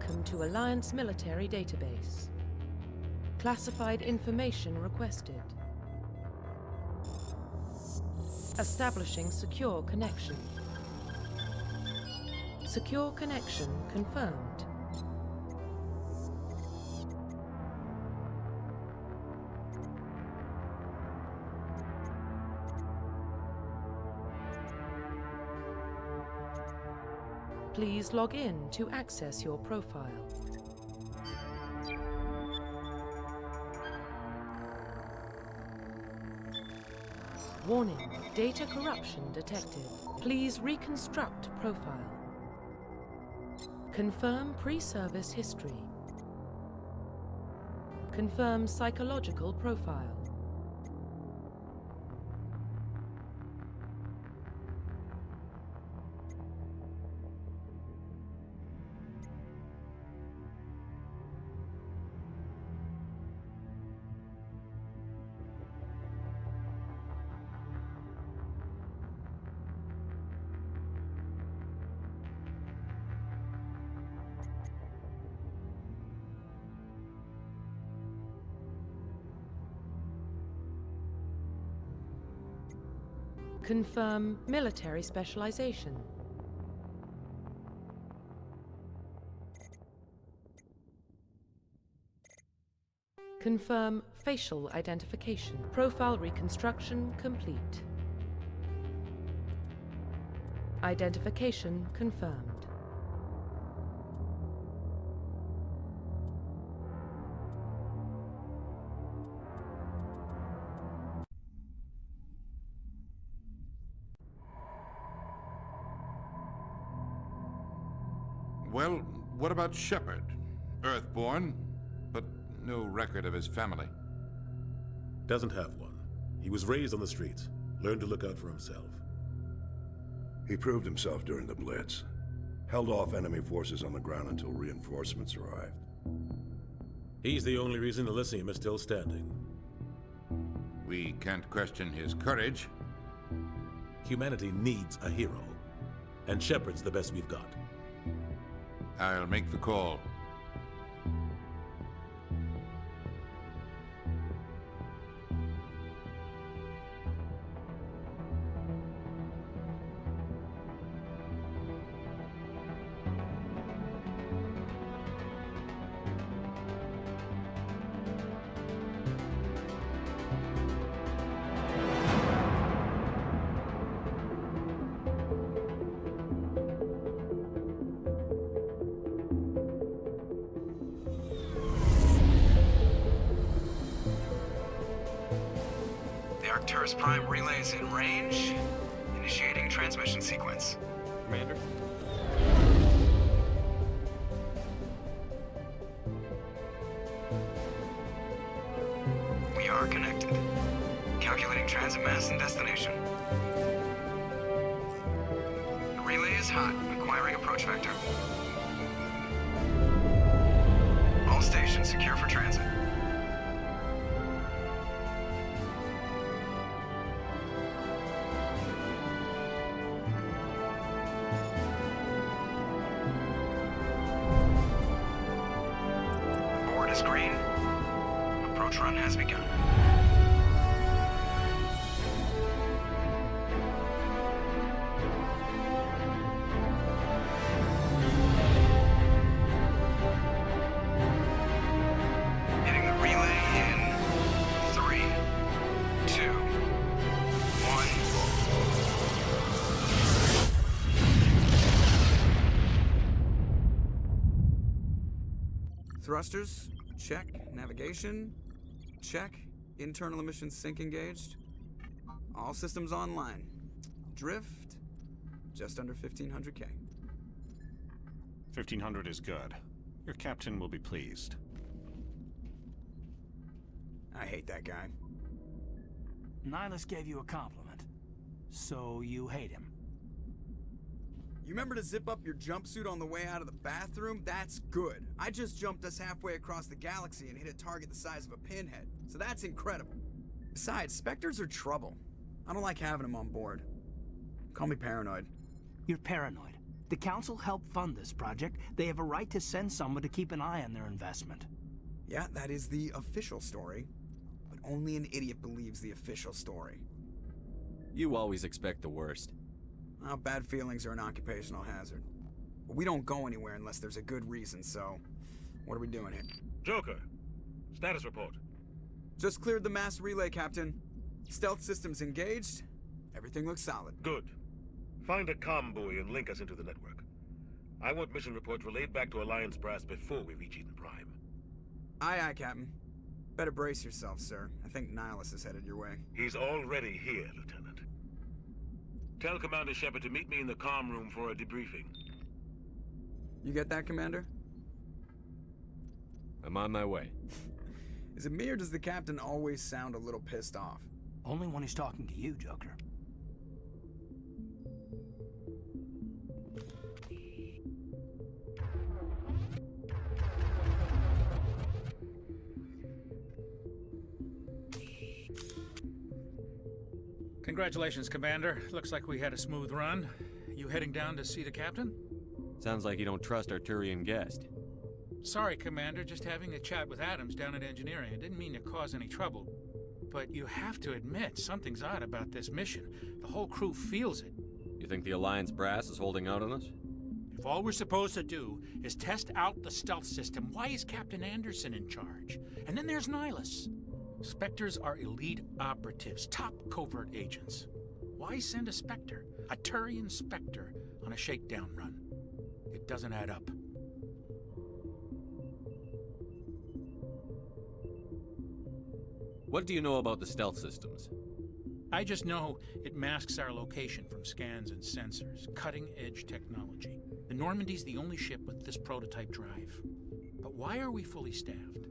Welcome to Alliance Military Database. Classified information requested. Establishing secure connection. Secure connection confirmed. Please log in to access your profile. Warning, data corruption detected. Please reconstruct profile. Confirm pre-service history. Confirm psychological profile. Confirm military specialization. Confirm facial identification. Profile reconstruction complete. Identification confirmed. Well, what about Shepard? Earthborn, but no record of his family. Doesn't have one. He was raised on the streets, learned to look out for himself. He proved himself during the Blitz. Held off enemy forces on the ground until reinforcements arrived. He's the only reason Elysium is still standing. We can't question his courage. Humanity needs a hero, and Shepard's the best we've got. I'll make the call. Arcturus Prime relay is in range. Initiating transmission sequence. Commander? We are connected. Calculating transit mass and destination. The relay is hot, acquiring approach vector. All stations secure for transit. Green. Approach run has begun. Hitting the relay in 3, 2, 1. Thrusters. Check. Navigation. Check. Internal emissions sync engaged. All systems online. Drift. Just under 1,500K. 1,500 is good. Your captain will be pleased. I hate that guy. Nihilus gave you a compliment. So you hate him. You remember to zip up your jumpsuit on the way out of the bathroom? That's good. I just jumped us halfway across the galaxy and hit a target the size of a pinhead. So that's incredible. Besides, Spectres are trouble. I don't like having them on board. Call me paranoid. You're paranoid. The Council helped fund this project. They have a right to send someone to keep an eye on their investment. Yeah, that is the official story. But only an idiot believes the official story. You always expect the worst. Well, bad feelings are an occupational hazard. But we don't go anywhere unless there's a good reason, so... What are we doing here? Joker, status report. Just cleared the mass relay, Captain. Stealth systems engaged. Everything looks solid. Good. Find a comm buoy and link us into the network. I want mission reports relayed back to Alliance Brass before we reach Eden Prime. Aye, aye, Captain. Better brace yourself, sir. I think Nihilus is headed your way. He's already here, Lieutenant. Tell Commander Shepard to meet me in the comm room for a debriefing. You get that, Commander? I'm on my way. Is it me or does the Captain always sound a little pissed off? Only when he's talking to you, Joker. Congratulations, Commander. Looks like we had a smooth run. You heading down to see the Captain? Sounds like you don't trust our Turian guest. Sorry, Commander. Just having a chat with Adams down at Engineering. I didn't mean to cause any trouble. But you have to admit, something's odd about this mission. The whole crew feels it. You think the Alliance Brass is holding out on us? If all we're supposed to do is test out the stealth system, why is Captain Anderson in charge? And then there's Nihilus. Spectres are elite operatives, top covert agents. Why send a Spectre, a Turian Spectre, on a shakedown run? It doesn't add up. What do you know about the stealth systems? I just know it masks our location from scans and sensors. Cutting-edge technology. The Normandy's the only ship with this prototype drive. But why are we fully staffed?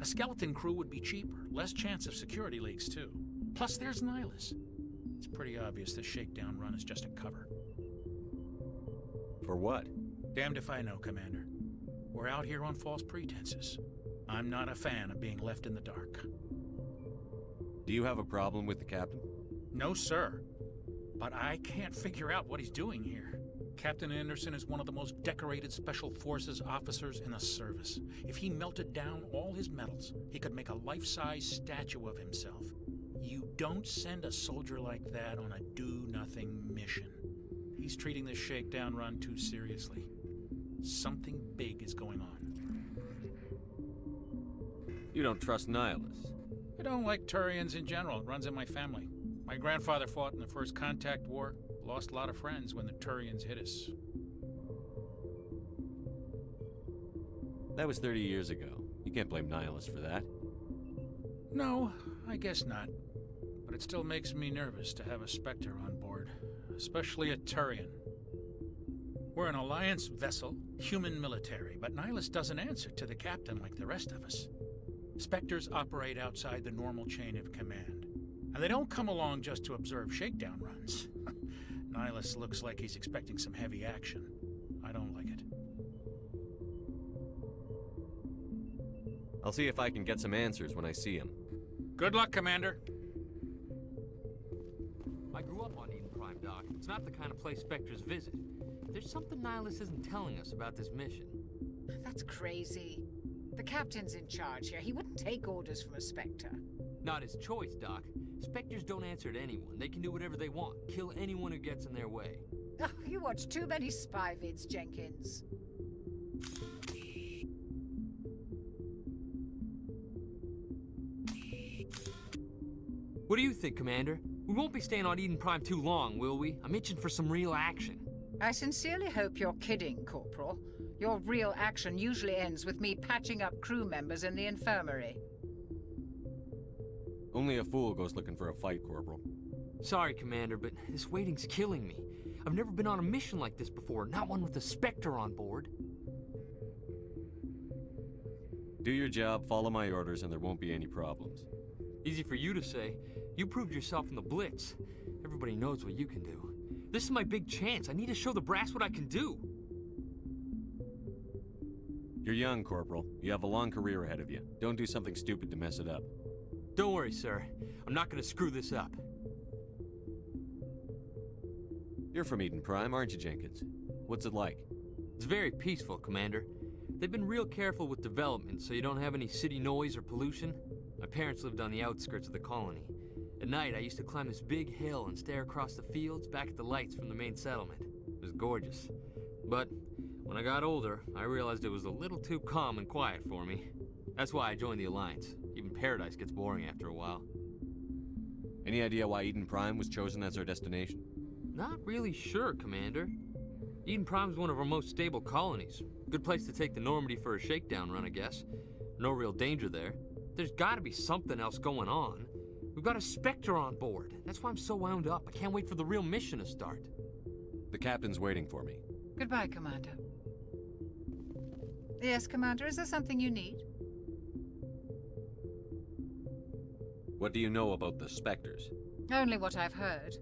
A skeleton crew would be cheaper, less chance of security leaks too. Plus there's Nihilus. It's pretty obvious this shakedown run is just a cover. For what? Damned if I know, Commander. We're out here on false pretenses. I'm not a fan of being left in the dark. Do you have a problem with the Captain? No, sir. But I can't figure out what he's doing here. Captain Anderson is one of the most decorated Special Forces officers in the service. If he melted down all his medals, he could make a life-size statue of himself. You don't send a soldier like that on a do-nothing mission. He's treating this shakedown run too seriously. Something big is going on. You don't trust Nihilus? I don't like Turians in general. It runs in my family. My grandfather fought in the First Contact War. Lost a lot of friends when the Turians hit us. That was 30 years ago. You can't blame Nihilus for that. No, I guess not. But it still makes me nervous to have a Spectre on board. Especially a Turian. We're an Alliance vessel, human military, but Nihilus doesn't answer to the Captain like the rest of us. Spectres operate outside the normal chain of command. And they don't come along just to observe shakedown runs. Nihilus looks like he's expecting some heavy action. I don't like it. I'll see if I can get some answers when I see him. Good luck, Commander. I grew up on Eden Prime, Doc. It's not the kind of place Spectres visit. There's something Nihilus isn't telling us about this mission. That's crazy. The Captain's in charge here. He wouldn't take orders from a Spectre. Not his choice, Doc. Spectres don't answer to anyone. They can do whatever they want. Kill anyone who gets in their way. Oh, you watch too many spy vids, Jenkins. What do you think, Commander? We won't be staying on Eden Prime too long, will we? I'm itching for some real action. I sincerely hope you're kidding, Corporal. Your real action usually ends with me patching up crew members in the infirmary. Only a fool goes looking for a fight, Corporal. Sorry, Commander, but this waiting's killing me. I've never been on a mission like this before, not one with a Spectre on board. Do your job, follow my orders, and there won't be any problems. Easy for you to say. You proved yourself in the Blitz. Everybody knows what you can do. This is my big chance. I need to show the brass what I can do. You're young, Corporal. You have a long career ahead of you. Don't do something stupid to mess it up. Don't worry, sir. I'm not gonna screw this up. You're from Eden Prime, aren't you, Jenkins? What's it like? It's very peaceful, Commander. They've been real careful with development, so you don't have any city noise or pollution. My parents lived on the outskirts of the colony. At night, I used to climb this big hill and stare across the fields back at the lights from the main settlement. It was gorgeous. But when I got older, I realized it was a little too calm and quiet for me. That's why I joined the Alliance. Even Paradise gets boring after a while. Any idea why Eden Prime was chosen as our destination? Not really sure, Commander. Eden Prime's one of our most stable colonies. Good place to take the Normandy for a shakedown run, I guess. No real danger there. There's gotta be something else going on. We've got a Spectre on board. That's why I'm so wound up. I can't wait for the real mission to start. The captain's waiting for me. Goodbye, Commander. Yes, Commander, is there something you need? What do you know about the Spectres? Only what I've heard.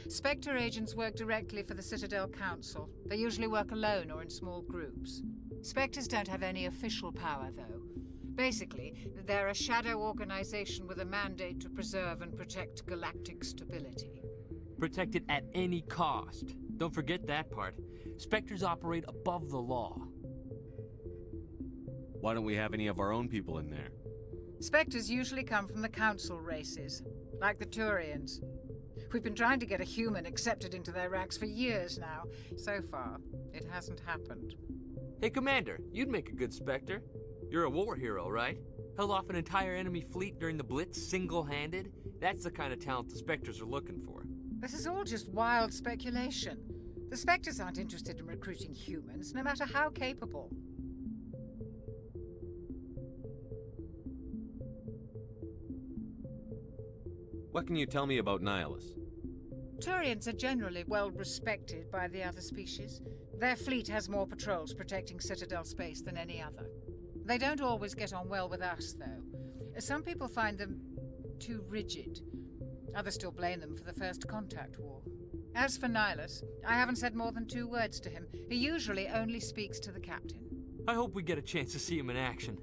Spectre agents work directly for the Citadel Council. They usually work alone or in small groups. Spectres don't have any official power, though. Basically, they're a shadow organization with a mandate to preserve and protect galactic stability. Protect it at any cost. Don't forget that part. Spectres operate above the law. Why don't we have any of our own people in there? Spectres usually come from the Council races, like the Turians. We've been trying to get a human accepted into their ranks for years now. So far, it hasn't happened. Hey, Commander, you'd make a good Spectre. You're a war hero, right? Held off an entire enemy fleet during the Blitz single-handed? That's the kind of talent the Spectres are looking for. This is all just wild speculation. The Spectres aren't interested in recruiting humans, no matter how capable. What can you tell me about Nihilus? Turians are generally well respected by the other species. Their fleet has more patrols protecting Citadel space than any other. They don't always get on well with us, though. Some people find them too rigid. Others still blame them for the First Contact War. As for Nihilus, I haven't said more than 2 words to him. He usually only speaks to the captain. I hope we get a chance to see him in action.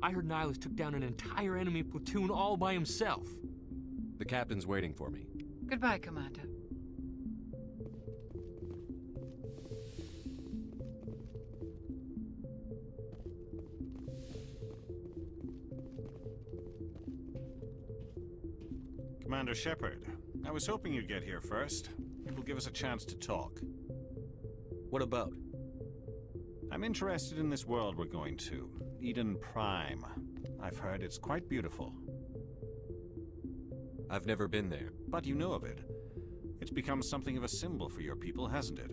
I heard Nihilus took down an entire enemy platoon all by himself. The captain's waiting for me. Goodbye, Commander. Commander Shepard, I was hoping you'd get here first. It will give us a chance to talk. What about? I'm interested in this world we're going to, Eden Prime. I've heard it's quite beautiful. I've never been there. But you know of it. It's become something of a symbol for your people, hasn't it?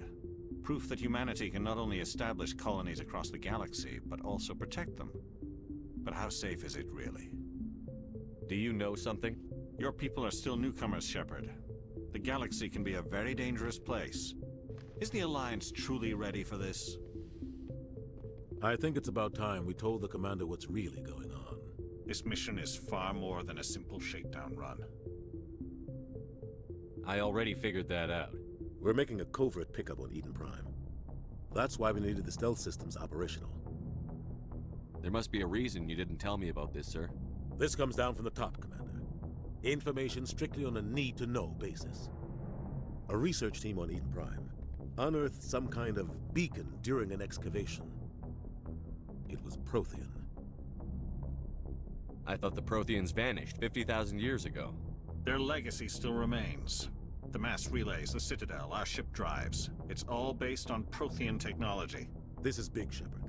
Proof that humanity can not only establish colonies across the galaxy, but also protect them. But how safe is it, really? Do you know something? Your people are still newcomers, Shepard. The galaxy can be a very dangerous place. Is the Alliance truly ready for this? I think it's about time we told the Commander what's really going on. This mission is far more than a simple shakedown run. I already figured that out. We're making a covert pickup on Eden Prime. That's why we needed the stealth systems operational. There must be a reason you didn't tell me about this, sir. This comes down from the top, Commander. Information strictly on a need-to-know basis. A research team on Eden Prime unearthed some kind of beacon during an excavation. It was Prothean. I thought the Protheans vanished 50,000 years ago. Their legacy still remains. The mass relays, the Citadel, our ship drives. It's all based on Prothean technology. This is big, Shepard.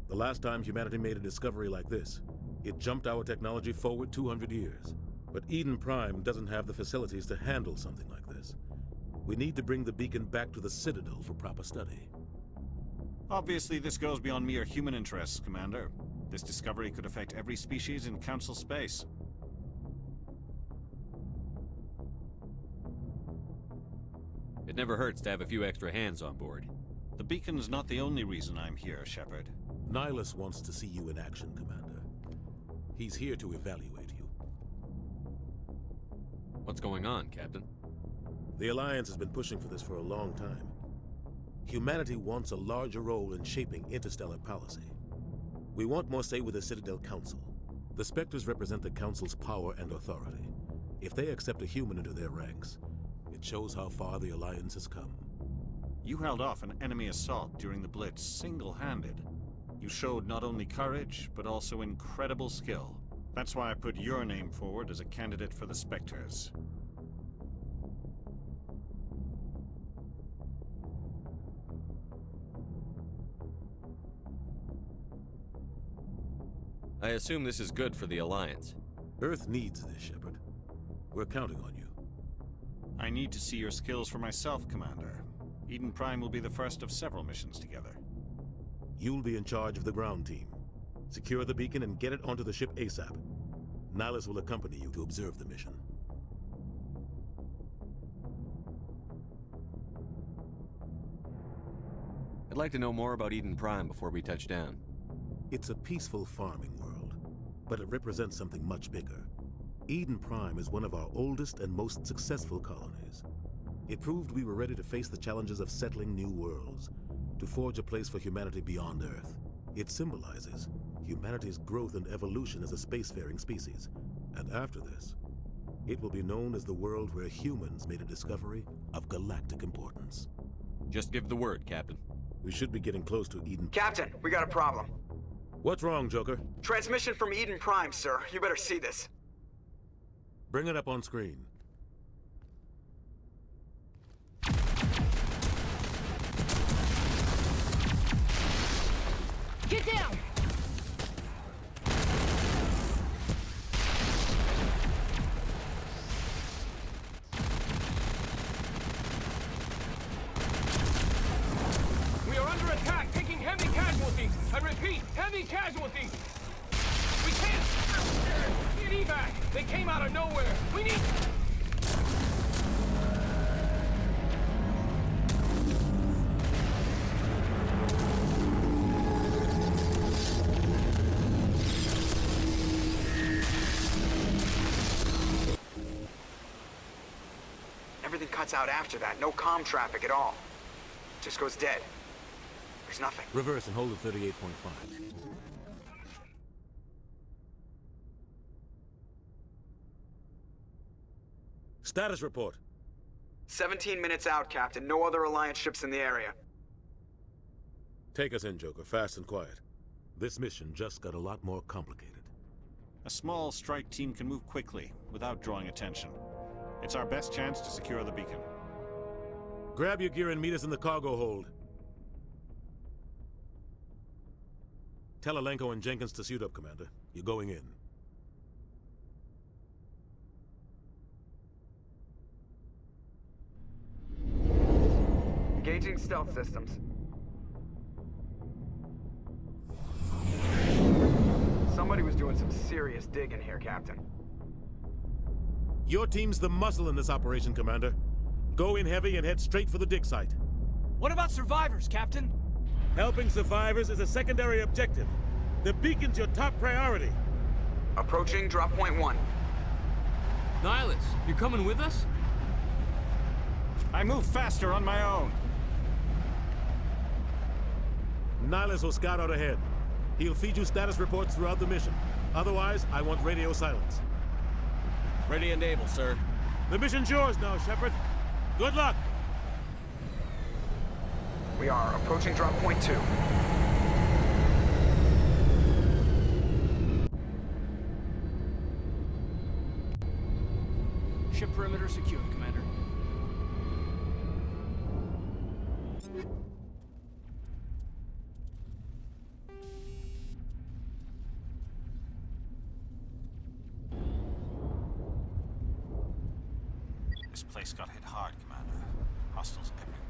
The last time humanity made a discovery like this, it jumped our technology forward 200 years. But Eden Prime doesn't have the facilities to handle something like this. We need to bring the beacon back to the Citadel for proper study. Obviously, this goes beyond mere human interests, Commander. This discovery could affect every species in Council space. It never hurts to have a few extra hands on board. The beacon's not the only reason I'm here, Shepard. Nihilus wants to see you in action, Commander. He's here to evaluate you. What's going on, Captain? The Alliance has been pushing for this for a long time. Humanity wants a larger role in shaping interstellar policy. We want more say with the Citadel Council. The Spectres represent the Council's power and authority. If they accept a human into their ranks, it shows how far the Alliance has come. You held off an enemy assault during the Blitz single-handed. You showed not only courage, but also incredible skill. That's why I put your name forward as a candidate for the Spectres. I assume this is good for the Alliance. Earth needs this, Shepard. We're counting on you. I need to see your skills for myself, Commander. Eden Prime will be the first of several missions together. You'll be in charge of the ground team. Secure the beacon and get it onto the ship ASAP. Nihilus will accompany you to observe the mission. I'd like to know more about Eden Prime before we touch down. It's a peaceful farming world, but it represents something much bigger. Eden Prime is one of our oldest and most successful colonies. It proved we were ready to face the challenges of settling new worlds, to forge a place for humanity beyond Earth. It symbolizes humanity's growth and evolution as a spacefaring species. And after this, it will be known as the world where humans made a discovery of galactic importance. Just give the word, Captain. We should be getting close to Eden. Captain, we got a problem. What's wrong, Joker? Transmission from Eden Prime, sir. You better see this. Bring it up on screen. Get down! We are under attack, taking heavy casualties. I repeat, heavy casualties. We can't get evac. They came out of nowhere. We need... Everything cuts out after that. No comm traffic at all. Just goes dead. There's nothing. Reverse and hold at 38.5. Status report. 17 minutes out, Captain. No other Alliance ships in the area. Take us in, Joker, fast and quiet. This mission just got a lot more complicated. A small strike team can move quickly, without drawing attention. It's our best chance to secure the beacon. Grab your gear and meet us in the cargo hold. Tell Alenko and Jenkins to suit up, Commander. You're going in. Engaging stealth systems. Somebody was doing some serious digging here, Captain. Your team's the muscle in this operation, Commander. Go in heavy and head straight for the dig site. What about survivors, Captain? Helping survivors is a secondary objective. The beacon's your top priority. Approaching drop point 1. Nihilus, you coming with us? I move faster on my own. Nihilus will scout out ahead. He'll feed you status reports throughout the mission. Otherwise, I want radio silence. Ready and able, sir. The mission's yours now, Shepard. Good luck! We are approaching drop point 2. Ship perimeter secured, Commander. This place got hit hard, Commander. Hostiles everywhere.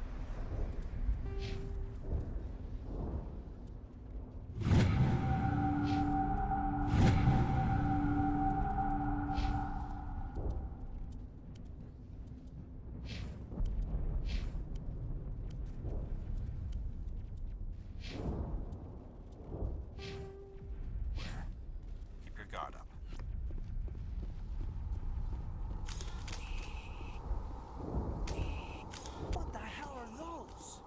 Keep your guard up. What the hell are those?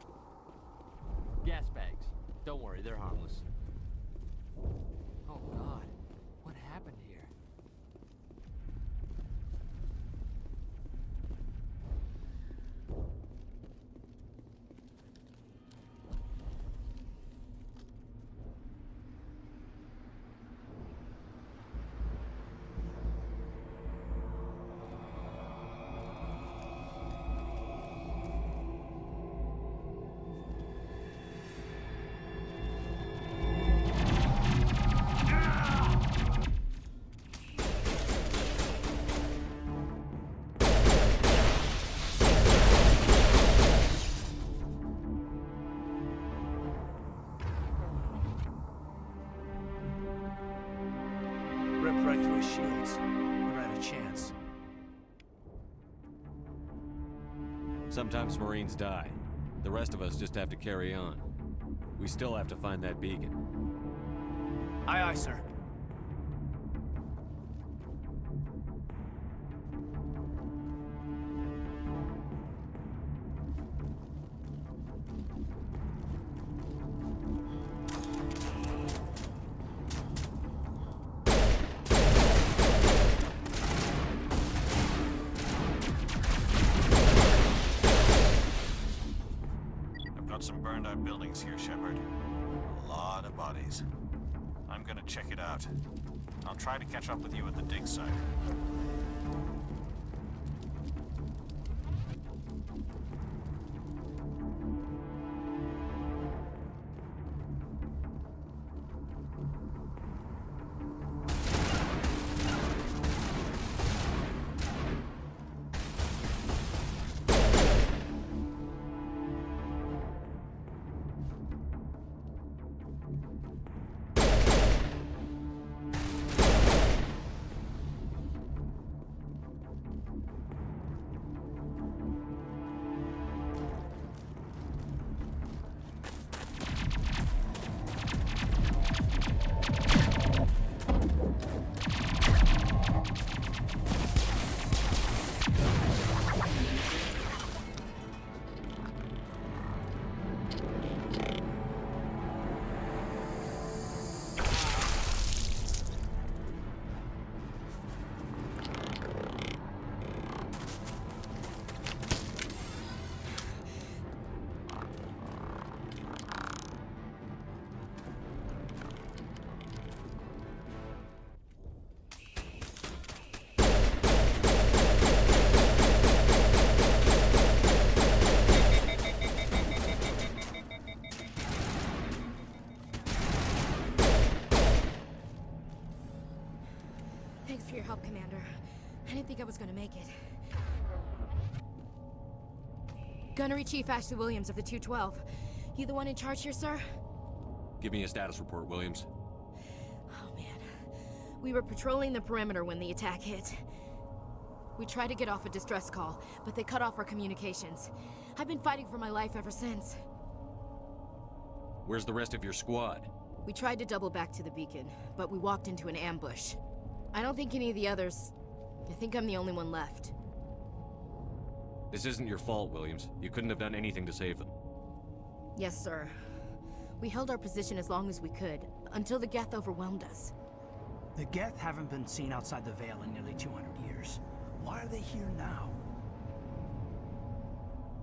back to his shields. Never had a chance. Sometimes Marines die. The rest of us just have to carry on. We still have to find that beacon. Aye, aye, sir. Some burned out buildings here, Shepard. A lot of bodies. I'm gonna check it out. I'll try to catch up with you at the dig site. Thanks for your help, Commander. I didn't think I was gonna make it. Gunnery Chief Ashley Williams of the 212. You the one in charge here, sir? Give me a status report, Williams. Oh, man. We were patrolling the perimeter when the attack hit. We tried to get off a distress call, but they cut off our communications. I've been fighting for my life ever since. Where's the rest of your squad? We tried to double back to the beacon, but we walked into an ambush. I don't think any of the others... I think I'm the only one left. This isn't your fault, Williams. You couldn't have done anything to save them. Yes, sir. We held our position as long as we could, until the Geth overwhelmed us. The Geth haven't been seen outside the Veil in nearly 200 years. Why are they here now?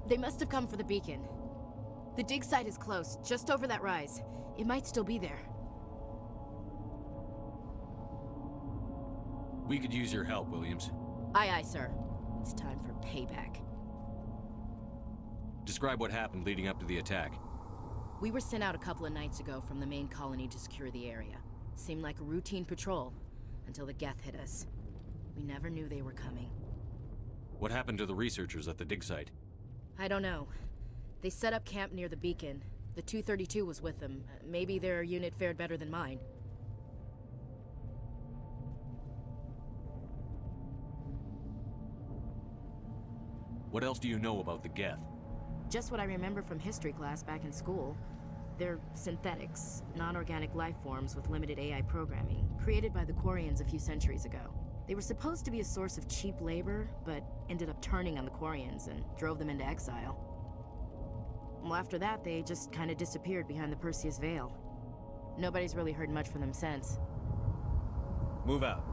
They must have come for the beacon. The dig site is close, just over that rise. It might still be there. We could use your help, Williams. Aye, aye, sir. It's time for payback. Describe what happened leading up to the attack. We were sent out a couple of nights ago from the main colony to secure the area. Seemed like a routine patrol, until the Geth hit us. We never knew they were coming. What happened to the researchers at the dig site? I don't know. They set up camp near the beacon. The 232 was with them. Maybe their unit fared better than mine. What else do you know about the Geth? Just what I remember from history class back in school. They're synthetics, non-organic life forms with limited AI programming, created by the Quarians a few centuries ago. They were supposed to be a source of cheap labor, but ended up turning on the Quarians and drove them into exile. Well, after that, they just kind of disappeared behind the Perseus Veil. Nobody's really heard much from them since. Move out.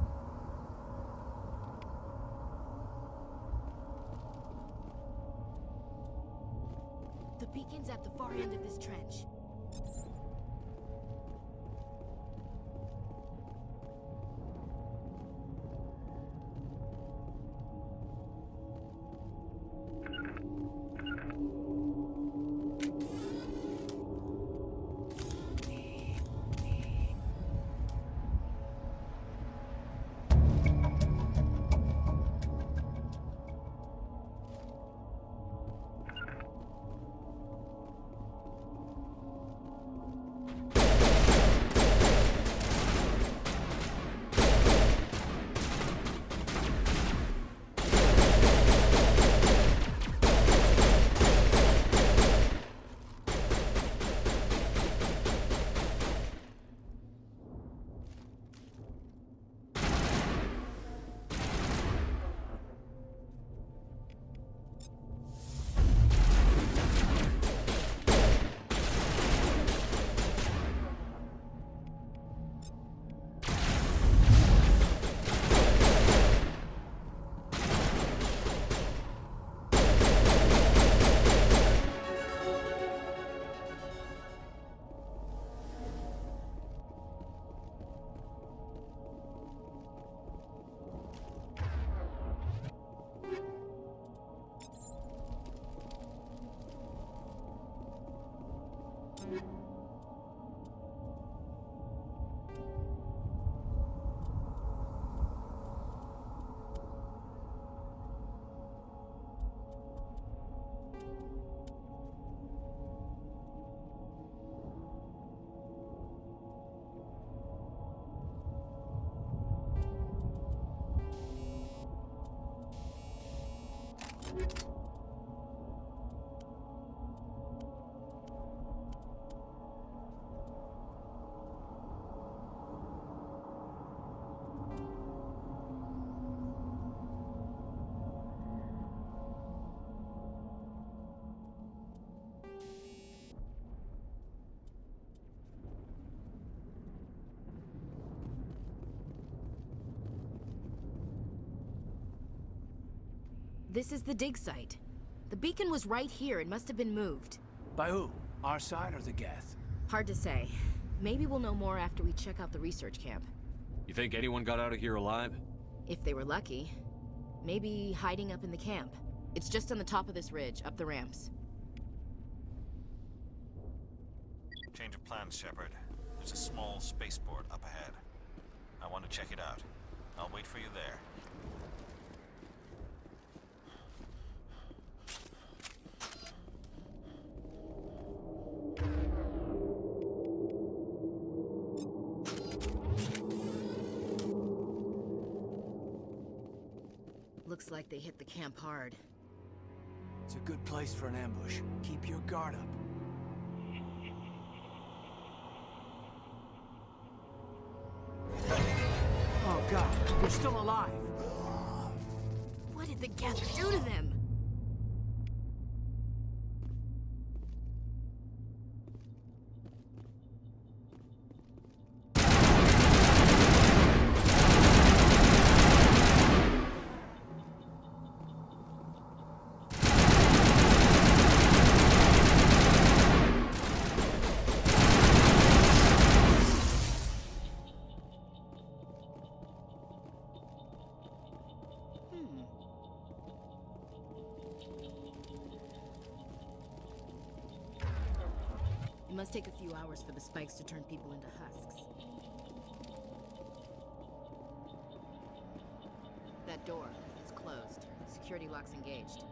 The beacon's at the far end of this trench. This is the dig site. The beacon was right here. It must have been moved. By who? Our side or the Geth? Hard to say. Maybe we'll know more after we check out the research camp. You think anyone got out of here alive? If they were lucky. Maybe hiding up in the camp. It's just on the top of this ridge, up the ramps. Change of plans, Shepard. There's a small spaceport up ahead. I want to check it out. I'll wait for you there. Looks like they hit the camp hard. It's a good place for an ambush. Keep your guard up. Oh god, you're still alive! What did the Geth do to them? It must take a few hours for the spikes to turn people into husks. That door, it's closed. Security lock's engaged.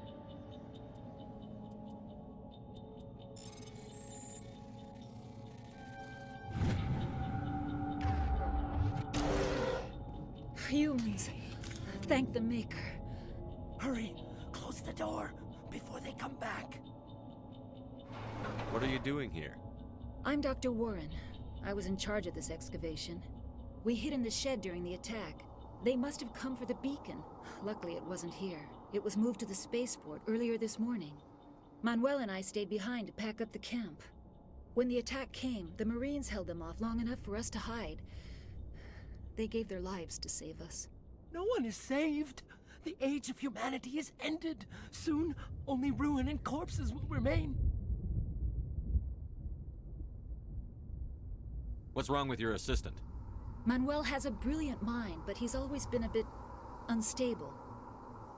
Humans. Thank the Maker. Hurry! Close the door before they come back. What are you doing here? I'm Dr. Warren. I was in charge of this excavation. We hid in the shed during the attack. They must have come for the beacon. Luckily, it wasn't here. It was moved to the spaceport earlier this morning. Manuel and I stayed behind to pack up the camp. When the attack came, the Marines held them off long enough for us to hide. They gave their lives to save us. No one is saved. The age of humanity is ended. Soon, only ruin and corpses will remain. What's wrong with your assistant? Manuel has a brilliant mind, but he's always been a bit unstable.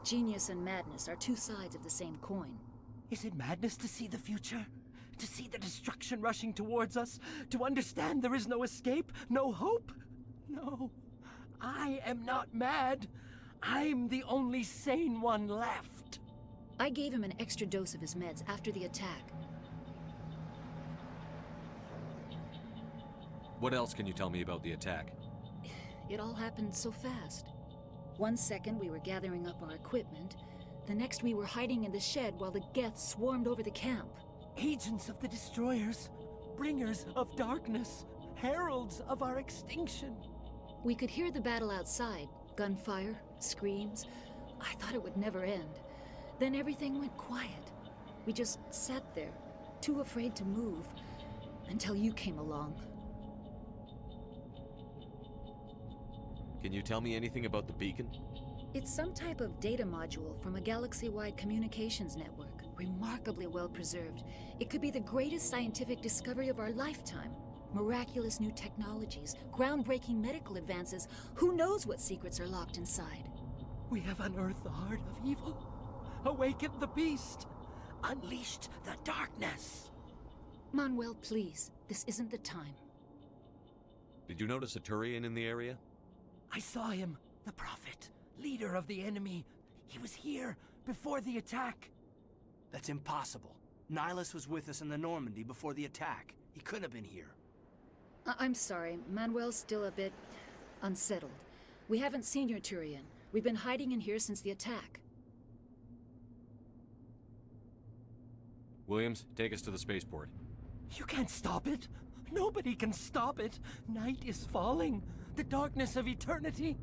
Genius and madness are two sides of the same coin. Is it madness to see the future? To see the destruction rushing towards us? To understand there is no escape? No hope? No. I am not mad. I'm the only sane one left. I gave him an extra dose of his meds after the attack. What else can you tell me about the attack? It all happened so fast. 1 second we were gathering up our equipment. The next we were hiding in the shed while the Geth swarmed over the camp. Agents of the destroyers. Bringers of darkness. Heralds of our extinction. We could hear the battle outside. Gunfire, screams. I thought it would never end. Then everything went quiet. We just sat there, too afraid to move, until you came along. Can you tell me anything about the beacon? It's some type of data module from a galaxy-wide communications network, remarkably well preserved. It could be the greatest scientific discovery of our lifetime. Miraculous new technologies, groundbreaking medical advances. Who knows what secrets are locked inside? We have unearthed the heart of evil, awakened the beast, unleashed the darkness. Manuel, please. This isn't the time. Did you notice a Turian in the area? I saw him. The Prophet. Leader of the enemy. He was here before the attack. That's impossible. Nihilus was with us in the Normandy before the attack. He couldn't have been here. I'm sorry. Manuel's still a bit unsettled. We haven't seen your Turian. We've been hiding in here since the attack. Williams, take us to the spaceport. You can't stop it. Nobody can stop it. Night is falling. The darkness of eternity.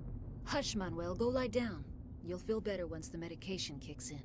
Hush, Manuel. Go lie down. You'll feel better once the medication kicks in.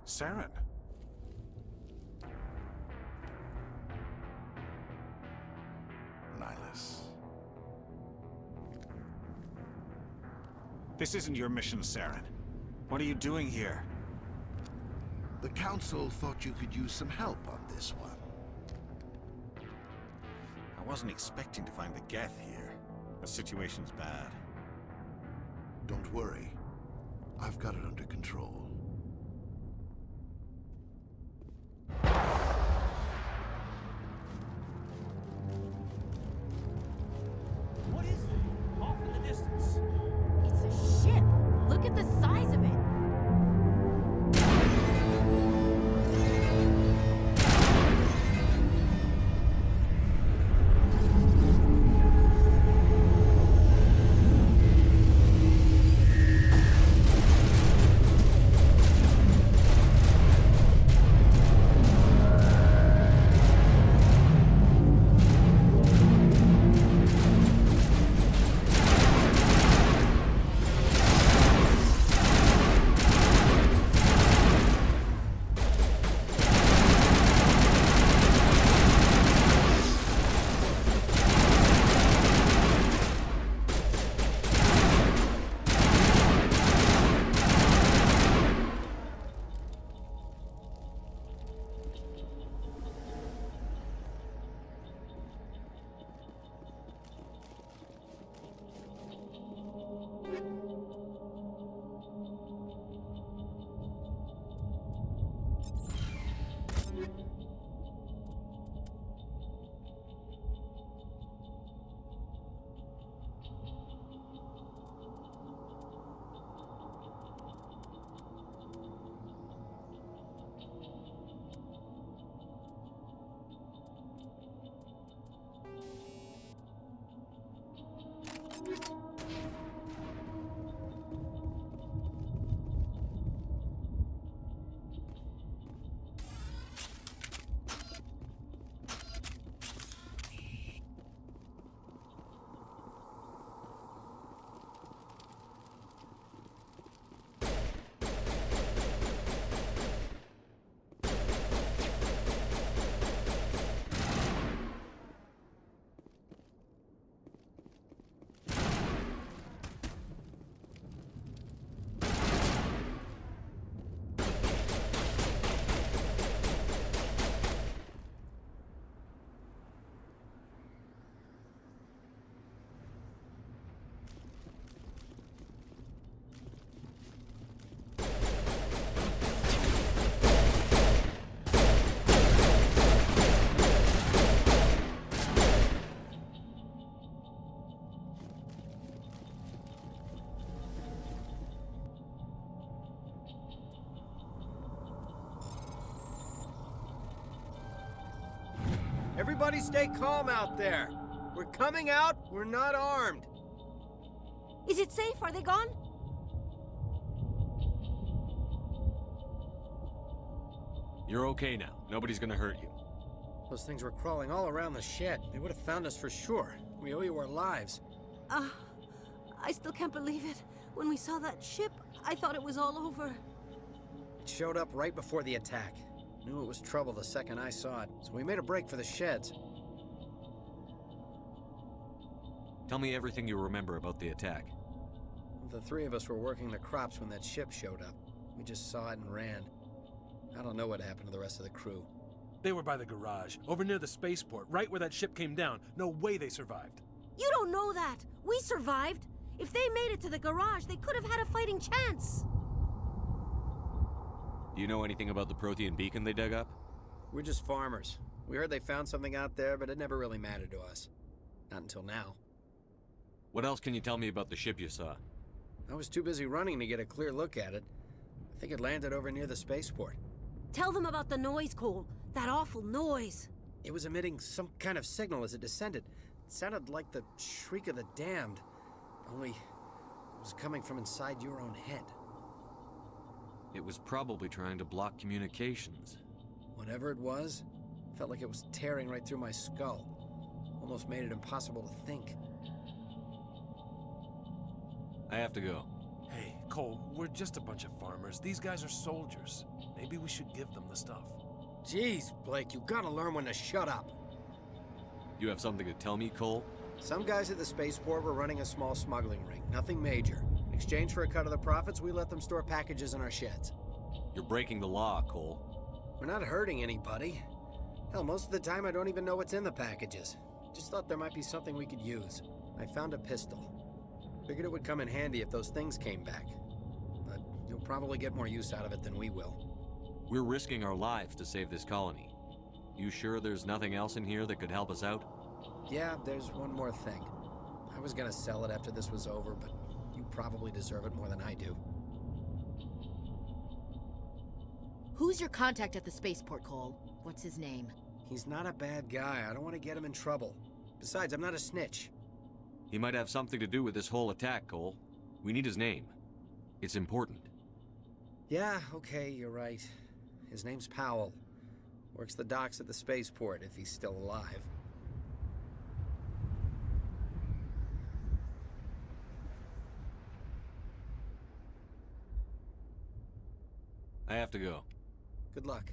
Saren. Nihilus. This isn't your mission, Saren. What are you doing here? The Council thought you could use some help on this one. I wasn't expecting to find the Geth here. The situation's bad. Don't worry. I've got it under control. What is that? Off in the distance. It's a ship. Look at the size of it. Everybody stay calm out there. We're coming out, we're not armed. Is it safe? Are they gone? You're okay now. Nobody's gonna hurt you. Those things were crawling all around the shed. They would have found us for sure. We owe you our lives. I still can't believe it. When we saw that ship, I thought it was all over. It showed up right before the attack. Knew it was trouble the second I saw it, so we made a break for the sheds. Tell me everything you remember about the attack. The three of us were working the crops when that ship showed up. We just saw it and ran. I don't know what happened to the rest of the crew. They were by the garage, over near the spaceport, right where that ship came down. No way they survived. You don't know that. We survived. If they made it to the garage, they could have had a fighting chance. Do you know anything about the Prothean beacon they dug up? We're just farmers. We heard they found something out there, but it never really mattered to us. Not until now. What else can you tell me about the ship you saw? I was too busy running to get a clear look at it. I think it landed over near the spaceport. Tell them about the noise, Cole. That awful noise. It was emitting some kind of signal as it descended. It sounded like the shriek of the damned. Only it was coming from inside your own head. It was probably trying to block communications. Whatever it was, felt like it was tearing right through my skull. Almost made it impossible to think. I have to go. Hey, Cole, we're just a bunch of farmers. These guys are soldiers. Maybe we should give them the stuff. Jeez, Blake, you gotta learn when to shut up. You have something to tell me, Cole? Some guys at the spaceport were running a small smuggling ring. Nothing major. In exchange for a cut of the profits, we let them store packages in our sheds. You're breaking the law, Cole. We're not hurting anybody. Hell, most of the time I don't even know what's in the packages. Just thought there might be something we could use. I found a pistol. Figured it would come in handy if those things came back. But you'll probably get more use out of it than we will. We're risking our lives to save this colony. You sure there's nothing else in here that could help us out? Yeah, there's one more thing. I was gonna sell it after this was over, but you probably deserve it more than I do. Who's your contact at the spaceport, Cole? What's his name? He's not a bad guy. I don't want to get him in trouble. Besides, I'm not a snitch. He might have something to do with this whole attack, Cole. We need his name. It's important. Yeah, okay, you're right. His name's Powell. Works the docks at the spaceport, if he's still alive. I have to go. Good luck.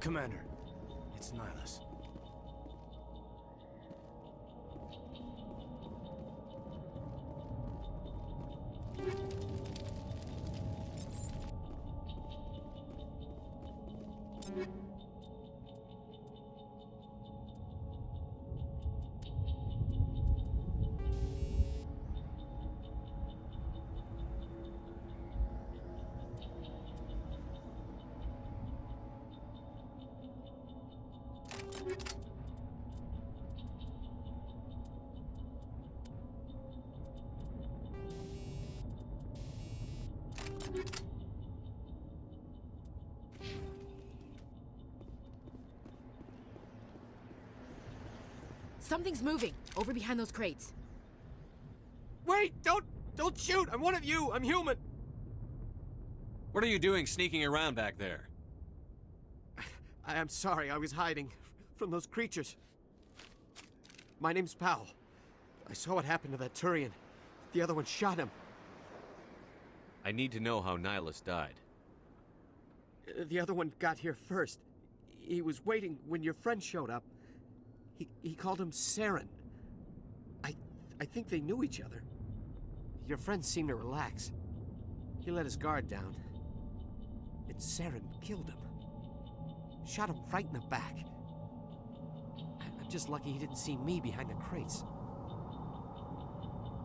Commander, it's Nihilus. Something's moving, over behind those crates. Wait! Don't shoot! I'm one of you! I'm human! What are you doing sneaking around back there? I'm sorry, I was hiding from those creatures. My name's Powell. I saw what happened to that Turian. The other one shot him. I need to know how Nihilus died. The other one got here first. He was waiting when your friend showed up. He called him Saren. I think they knew each other. Your friend seemed to relax. He let his guard down. And Saren killed him. Shot him right in the back. I'm just lucky he didn't see me behind the crates.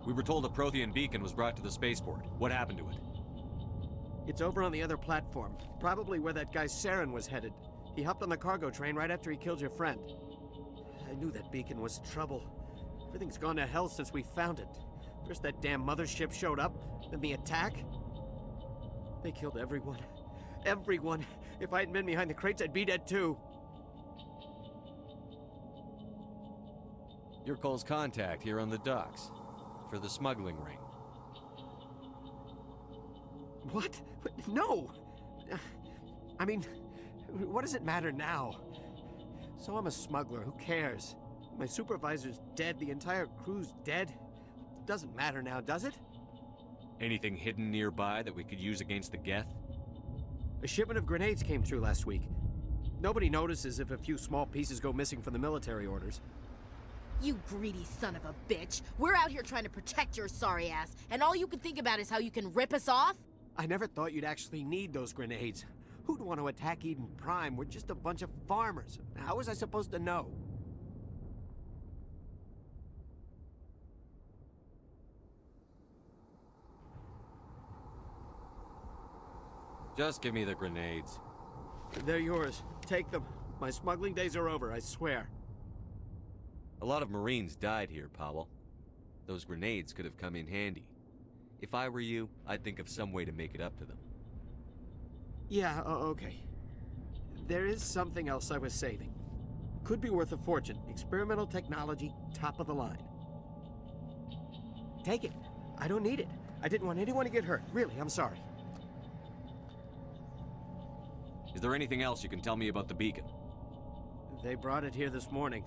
We were told a Prothean beacon was brought to the spaceport. What happened to it? It's over on the other platform. Probably where that guy Saren was headed. He hopped on the cargo train right after he killed your friend. I knew that beacon was trouble. Everything's gone to hell since we found it. First that damn mothership showed up, then the attack. They killed everyone. Everyone. If I hadn't been behind the crates, I'd be dead too. You're Cole's contact here on the docks. For the smuggling ring. What? No! I mean, what does it matter now? So I'm a smuggler, who cares? My supervisor's dead, the entire crew's dead. Doesn't matter now, does it? Anything hidden nearby that we could use against the Geth? A shipment of grenades came through last week. Nobody notices if a few small pieces go missing from the military orders. You greedy son of a bitch. We're out here trying to protect your sorry ass, and all you can think about is how you can rip us off? I never thought you'd actually need those grenades. Who'd want to attack Eden Prime? We're just a bunch of farmers. How was I supposed to know? Just give me the grenades. They're yours. Take them. My smuggling days are over, I swear. A lot of Marines died here, Powell. Those grenades could have come in handy. If I were you, I'd think of some way to make it up to them. Yeah, okay. There is something else I was saving. Could be worth a fortune. Experimental technology, top of the line. Take it. I don't need it. I didn't want anyone to get hurt. Really, I'm sorry. Is there anything else you can tell me about the beacon? They brought it here this morning.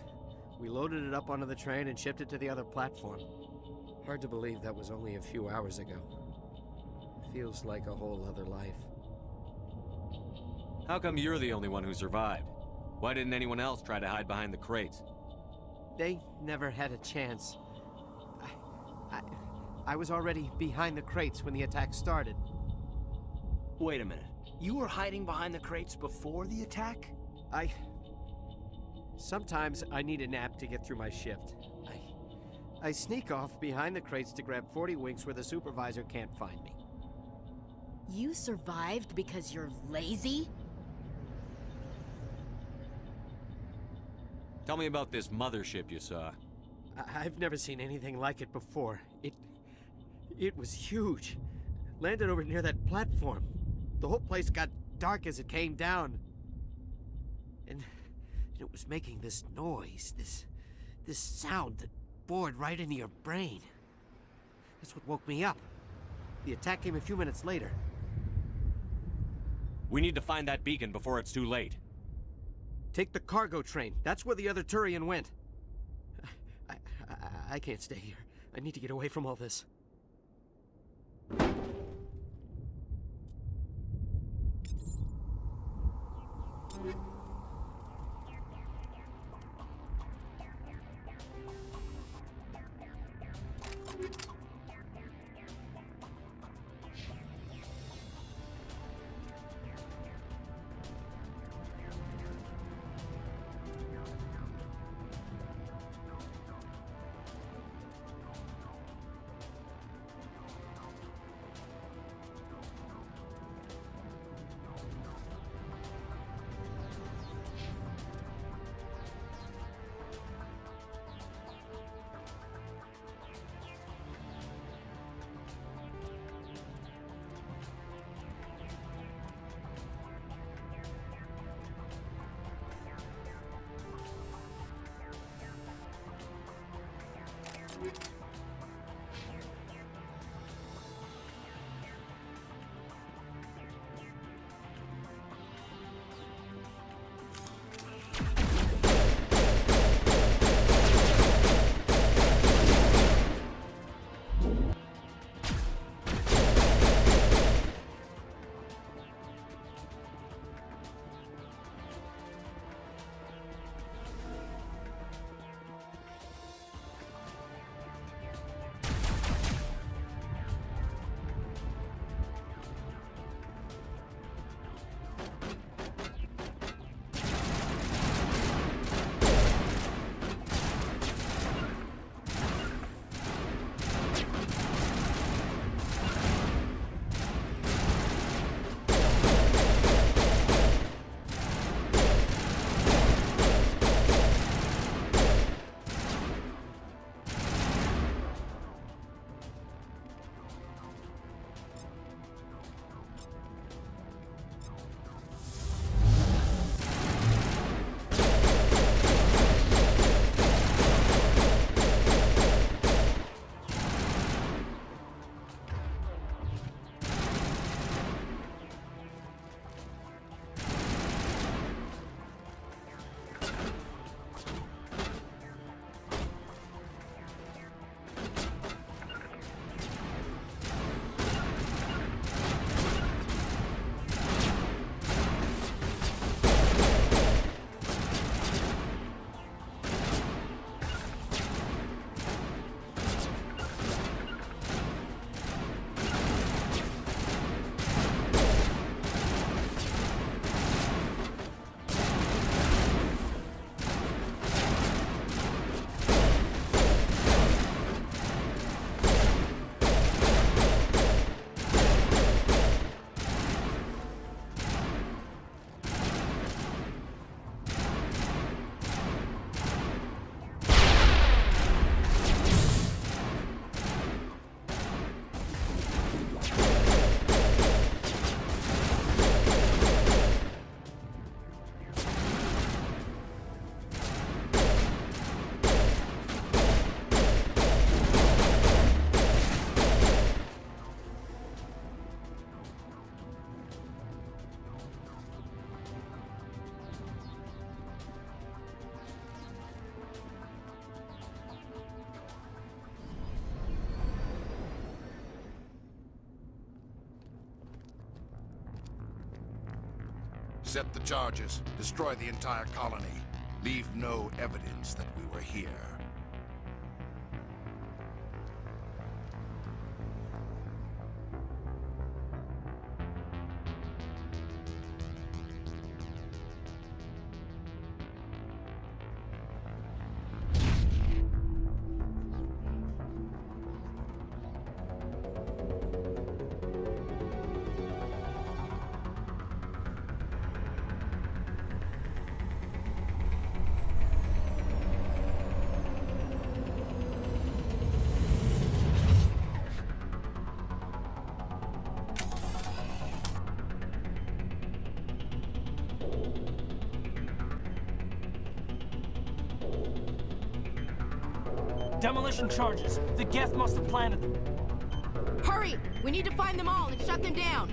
We loaded it up onto the train and shipped it to the other platform. Hard to believe that was only a few hours ago. Feels like a whole other life. How come you're the only one who survived? Why didn't anyone else try to hide behind the crates? They never had a chance. I was already behind the crates when the attack started. Wait a minute. You were hiding behind the crates before the attack? Sometimes I need a nap to get through my shift. I sneak off behind the crates to grab 40 winks where the supervisor can't find me. You survived because you're lazy? Tell me about this mothership you saw. I've never seen anything like it before. It was huge. Landed over near that platform. The whole place got dark as it came down. And it was making this noise, this sound that bored right into your brain. That's what woke me up. The attack came a few minutes later. We need to find that beacon before it's too late. Take the cargo train. That's where the other Turian went. I can't stay here. I need to get away from all this. Set the charges. Destroy the entire colony. Leave no evidence that we were here. Demolition charges. The Geth must have planted them. Hurry! We need to find them all and shut them down.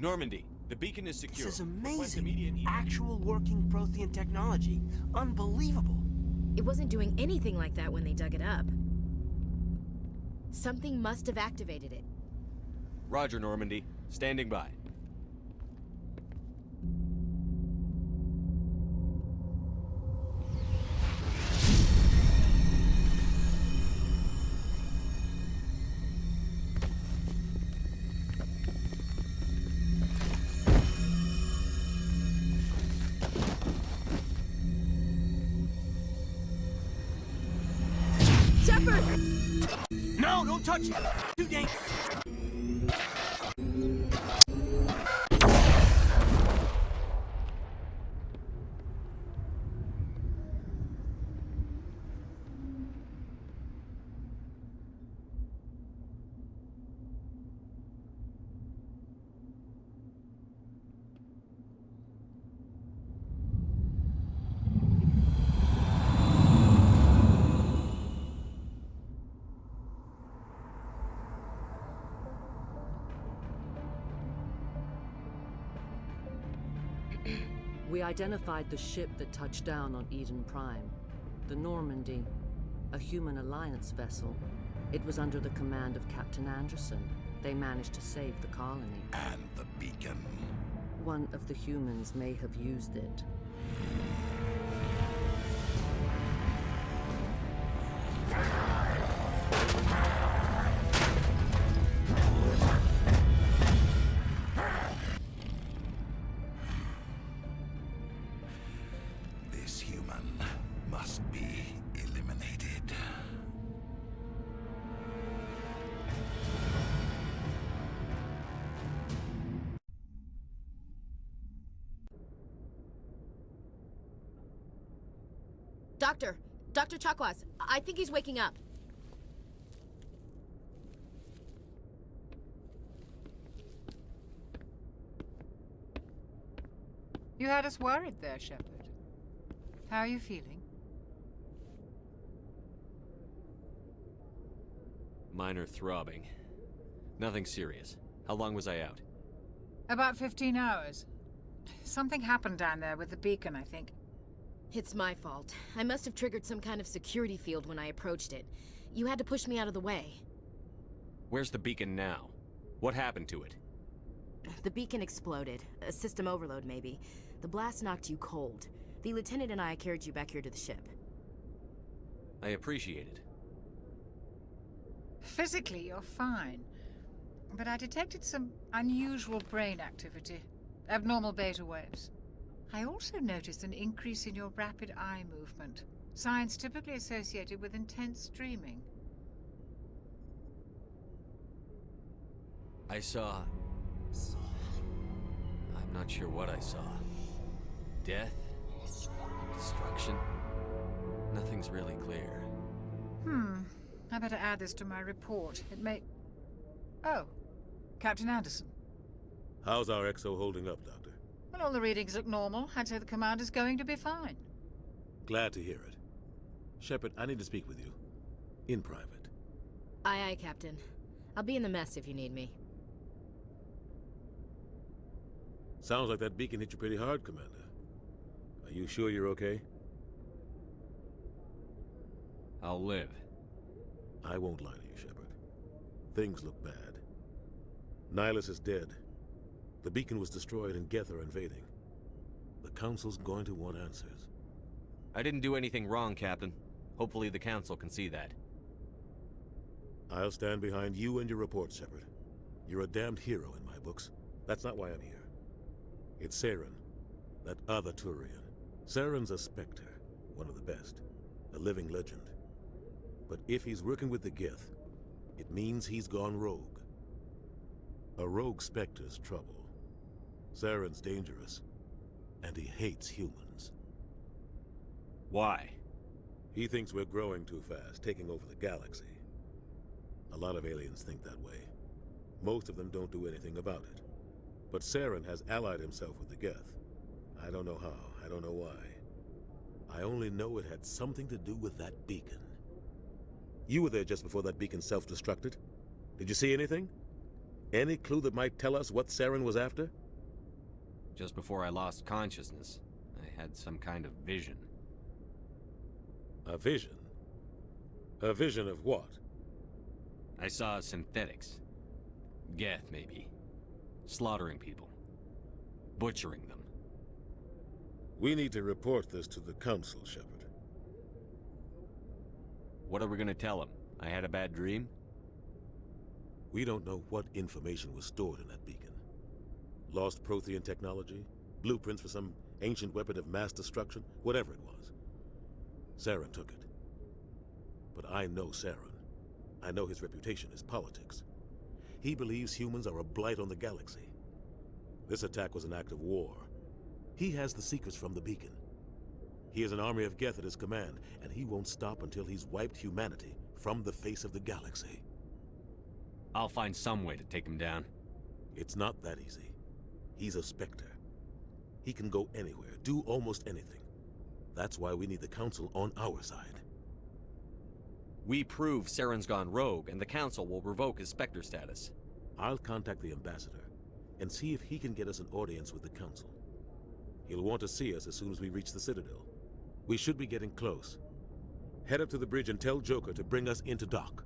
Normandy, the beacon is secure. This is Request amazing. immediate- Actual working Prothean technology. Unbelievable. It wasn't doing anything like that when they dug it up. Something must have activated it. Roger, Normandy. Standing by. Shepard! No, don't touch it. Too dangerous. We identified the ship that touched down on Eden Prime. The Normandy, a human alliance vessel. It was under the command of Captain Anderson. They managed to save the colony. And the beacon. One of the humans may have used it. This human must be eliminated. Dr. Chakwas, I think he's waking up. You had us worried there, Shepard. How are you feeling? Minor throbbing. Nothing serious. How long was I out? About 15 hours. Something happened down there with the beacon, I think. It's my fault. I must have triggered some kind of security field when I approached it. You had to push me out of the way. Where's the beacon now? What happened to it? The beacon exploded. A system overload, maybe. The blast knocked you cold. The lieutenant and I carried you back here to the ship. I appreciate it. Physically, you're fine. But I detected some unusual brain activity. Abnormal beta waves. I also noticed an increase in your rapid eye movement. Signs typically associated with intense dreaming. I saw... I'm not sure what I saw. Death? Destruction? Nothing's really clear. I better add this to my report. It may... Oh, Captain Anderson. How's our XO holding up, Doctor? Well, all the readings look normal. I'd say the commander's going to be fine. Glad to hear it. Shepard, I need to speak with you. In private. Aye, aye, Captain. I'll be in the mess if you need me. Sounds like that beacon hit you pretty hard, Commander. Are you sure you're okay? I'll live. I won't lie to you, Shepard. Things look bad. Nihilus is dead. The beacon was destroyed and Geth are invading. The Council's going to want answers. I didn't do anything wrong, Captain. Hopefully the Council can see that. I'll stand behind you and your report, Shepard. You're a damned hero in my books. That's not why I'm here. It's Saren, that other Turian. Saren's a Spectre, one of the best, a living legend. But if he's working with the Geth, it means he's gone rogue. A rogue Spectre's trouble. Saren's dangerous, and he hates humans. Why? He thinks we're growing too fast, taking over the galaxy. A lot of aliens think that way. Most of them don't do anything about it. But Saren has allied himself with the Geth. I don't know how, I don't know why. I only know it had something to do with that beacon. You were there just before that beacon self-destructed. Did you see anything? Any clue that might tell us what Saren was after? Just before I lost consciousness, I had some kind of vision. A vision? A vision of what? I saw synthetics. Geth, maybe. Slaughtering people. Butchering them. We need to report this to the Council, Shepard. What are we gonna tell them? I had a bad dream? We don't know what information was stored in that beacon. Lost Prothean technology? Blueprints for some ancient weapon of mass destruction? Whatever it was. Saren took it. But I know Saren. I know his reputation is politics. He believes humans are a blight on the galaxy. This attack was an act of war. He has the secrets from the beacon. He has an army of Geth at his command, and he won't stop until he's wiped humanity from the face of the galaxy. I'll find some way to take him down. It's not that easy. He's a Spectre. He can go anywhere, do almost anything. That's why we need the Council on our side. We prove Saren's gone rogue, and the Council will revoke his Spectre status. I'll contact the Ambassador and see if he can get us an audience with the Council. He'll want to see us as soon as we reach the Citadel. We should be getting close. Head up to the bridge and tell Joker to bring us into dock.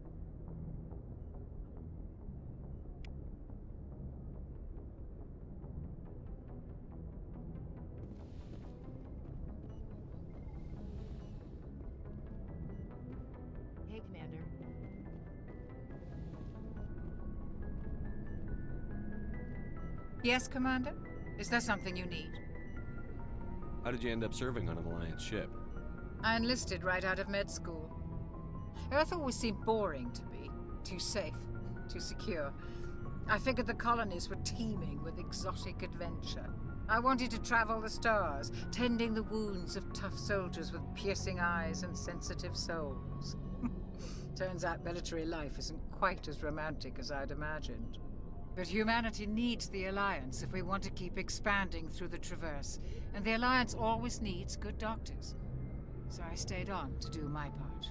Hey, Commander. Yes, Commander? Is there something you need? How did you end up serving on an Alliance ship? I enlisted right out of med school. Earth always seemed boring to me. Too safe, too secure. I figured the colonies were teeming with exotic adventure. I wanted to travel the stars, tending the wounds of tough soldiers with piercing eyes and sensitive souls. Turns out military life isn't quite as romantic as I'd imagined. But humanity needs the Alliance if we want to keep expanding through the Traverse, and the Alliance always needs good doctors. So I stayed on to do my part.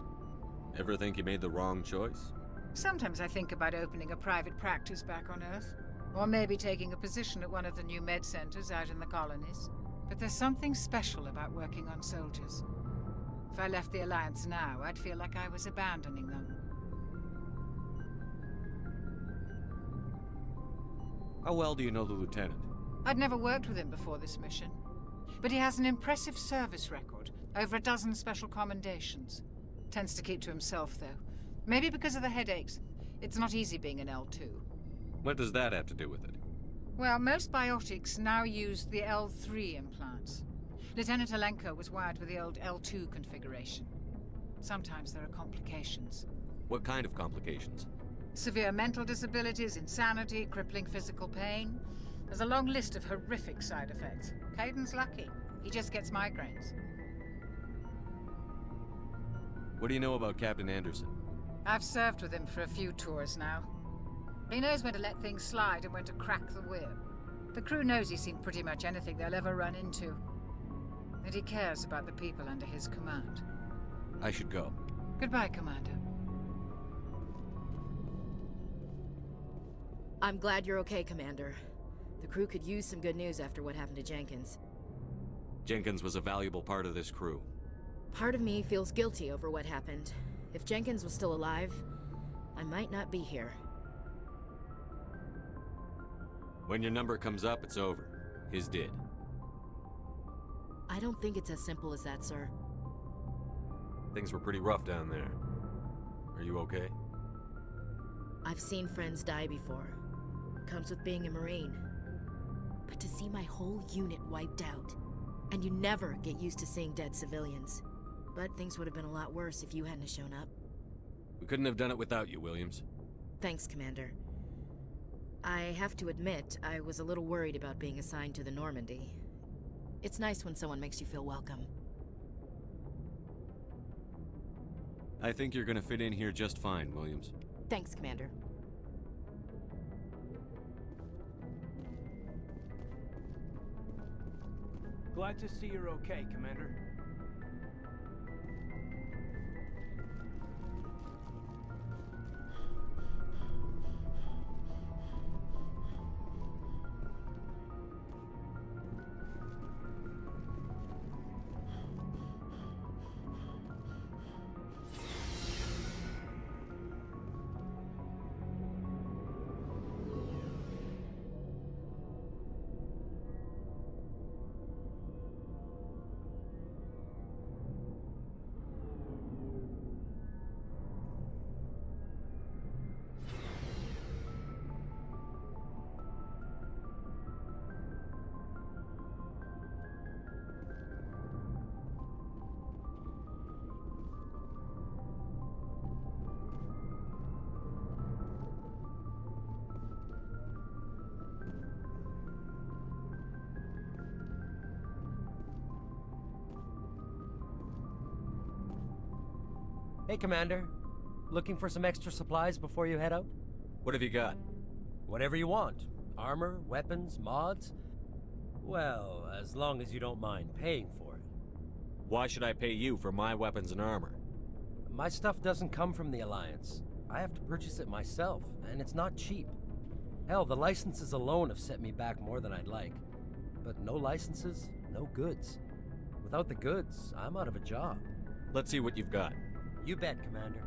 Ever think you made the wrong choice? Sometimes I think about opening a private practice back on Earth, or maybe taking a position at one of the new med centers out in the colonies. But there's something special about working on soldiers. If I left the Alliance now, I'd feel like I was abandoning them. How well do you know the Lieutenant? I'd never worked with him before this mission. But he has an impressive service record, over a dozen special commendations. Tends to keep to himself, though. Maybe because of the headaches. It's not easy being an L2. What does that have to do with it? Well, most biotics now use the L3 implants. Lieutenant Alenko was wired with the old L2 configuration. Sometimes there are complications. What kind of complications? Severe mental disabilities, insanity, crippling physical pain. There's a long list of horrific side effects. Caden's lucky. He just gets migraines. What do you know about Captain Anderson? I've served with him for a few tours now. He knows when to let things slide and when to crack the whip. The crew knows he's seen pretty much anything they'll ever run into. And he cares about the people under his command. I should go. Goodbye, Commander. I'm glad you're okay, Commander. The crew could use some good news after what happened to Jenkins. Jenkins was a valuable part of this crew. Part of me feels guilty over what happened. If Jenkins was still alive, I might not be here. When your number comes up, it's over. His did. I don't think it's as simple as that, sir. Things were pretty rough down there. Are you okay? I've seen friends die before. Comes with being a Marine. But to see my whole unit wiped out, and you never get used to seeing dead civilians. But things would have been a lot worse if you hadn't shown up. We couldn't have done it without you, Williams. Thanks, Commander. I have to admit, I was a little worried about being assigned to the Normandy. It's nice when someone makes you feel welcome. I think you're gonna fit in here just fine, Williams. Thanks, Commander. Glad to see you're okay, Commander. Hey, Commander. Looking for some extra supplies before you head out? What have you got? Whatever you want. Armor, weapons, mods. Well, as long as you don't mind paying for it. Why should I pay you for my weapons and armor? My stuff doesn't come from the Alliance. I have to purchase it myself, and it's not cheap. Hell, the licenses alone have set me back more than I'd like. But no licenses, no goods. Without the goods, I'm out of a job. Let's see what you've got. You bet, Commander.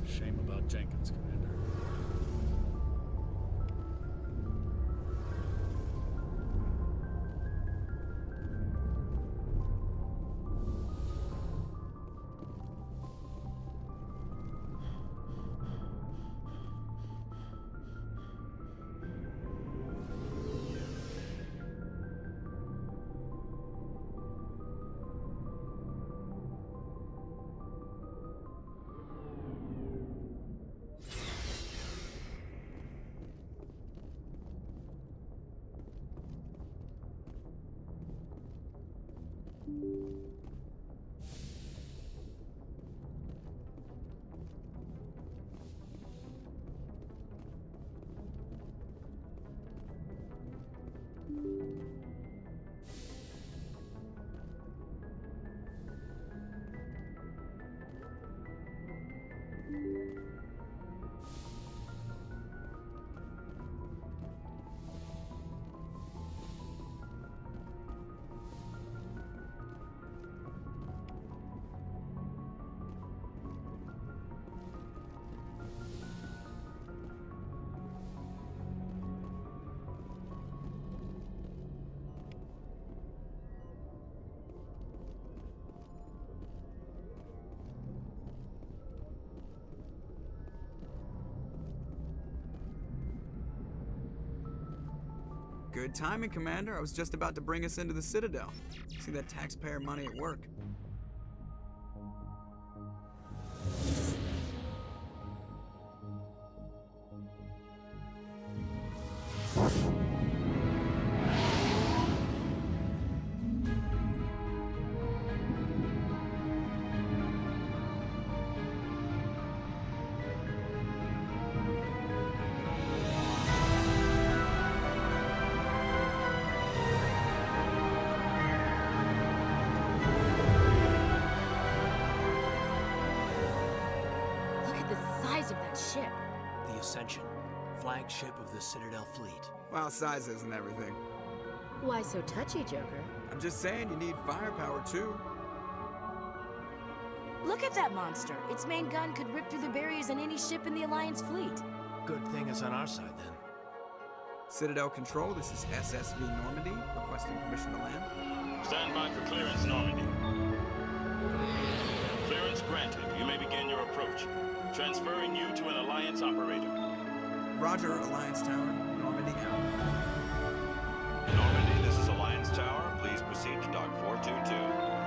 Shame about Jenkins, Commander. Good timing, Commander. I was just about to bring us into the Citadel. See that taxpayer money at work. Of that ship. The Ascension, flagship of the Citadel fleet. Well, size isn't everything. Why so touchy, Joker? I'm just saying you need firepower too. Look at that monster. Its main gun could rip through the barriers in any ship in the Alliance fleet. Good thing it's on our side then. Citadel Control, this is SSV Normandy, requesting permission to land. Stand by for clearance, Normandy. Clearance granted. You may begin your approach. Transferring you to an Alliance operator. Roger, Alliance Tower. Normandy out. Normandy, this is Alliance Tower. Please proceed to Dock 422.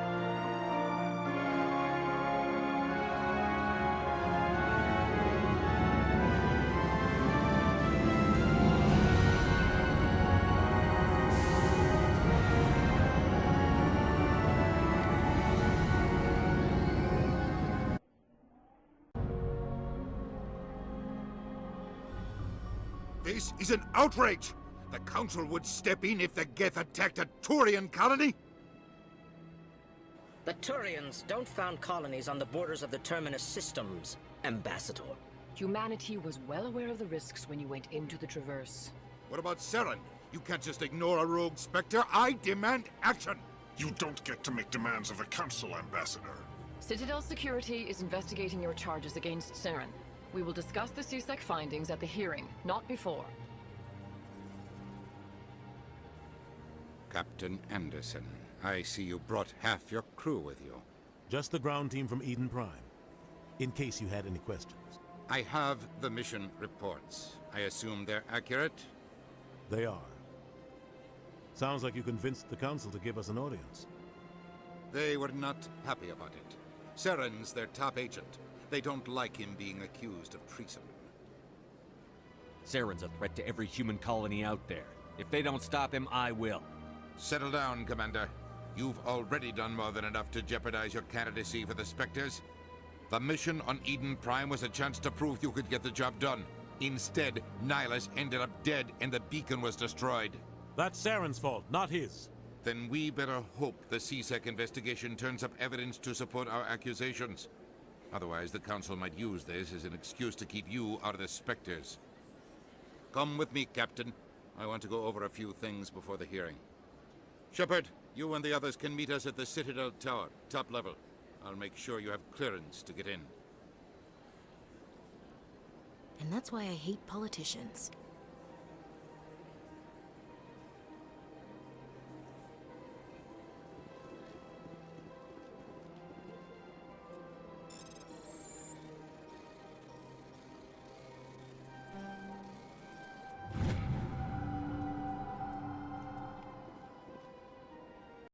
This is an outrage! The Council would step in if the Geth attacked a Turian colony? The Turians don't found colonies on the borders of the Terminus systems, Ambassador. Humanity was well aware of the risks when you went into the Traverse. What about Saren? You can't just ignore a rogue Spectre. I demand action! You don't get to make demands of the Council, Ambassador. Citadel Security is investigating your charges against Saren. We will discuss the CSEC findings at the hearing, not before. Captain Anderson, I see you brought half your crew with you. Just the ground team from Eden Prime, in case you had any questions. I have the mission reports. I assume they're accurate? They are. Sounds like you convinced the Council to give us an audience. They were not happy about it. Saren's their top agent. They don't like him being accused of treason. Saren's a threat to every human colony out there. If they don't stop him, I will. Settle down, Commander. You've already done more than enough to jeopardize your candidacy for the Spectres. The mission on Eden Prime was a chance to prove you could get the job done. Instead, Nihilus ended up dead and the beacon was destroyed. That's Saren's fault, not his. Then we better hope the CSEC investigation turns up evidence to support our accusations. Otherwise, the Council might use this as an excuse to keep you out of the Spectres. Come with me, Captain. I want to go over a few things before the hearing. Shepard, you and the others can meet us at the Citadel Tower, top level. I'll make sure you have clearance to get in. And that's why I hate politicians.